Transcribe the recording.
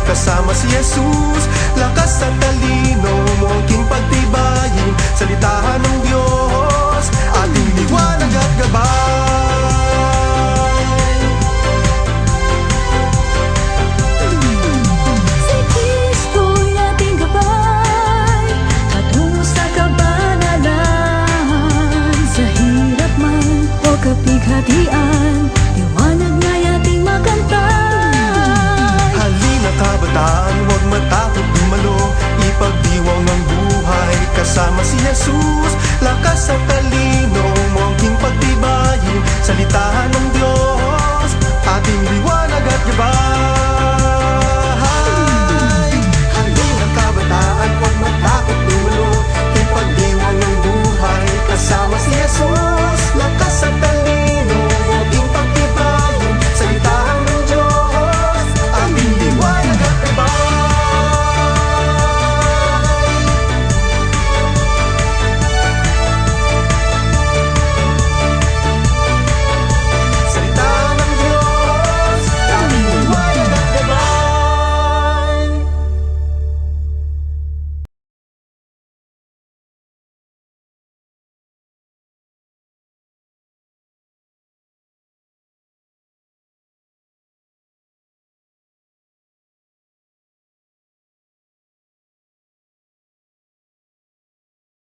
kasama si Jesus. Lakas at talino mo ang aking pagtibayin, salitahan ng Diyos, ating liwanag at gabay. Si Kristo'y ating gabay, patungo sa kabanalan. Sa hirap man o kapighatian, liwanag na'y ating makantay. Halina kabataan, huwag matakot dumalo, ipagdiwang ang buhay kasama si Jesus.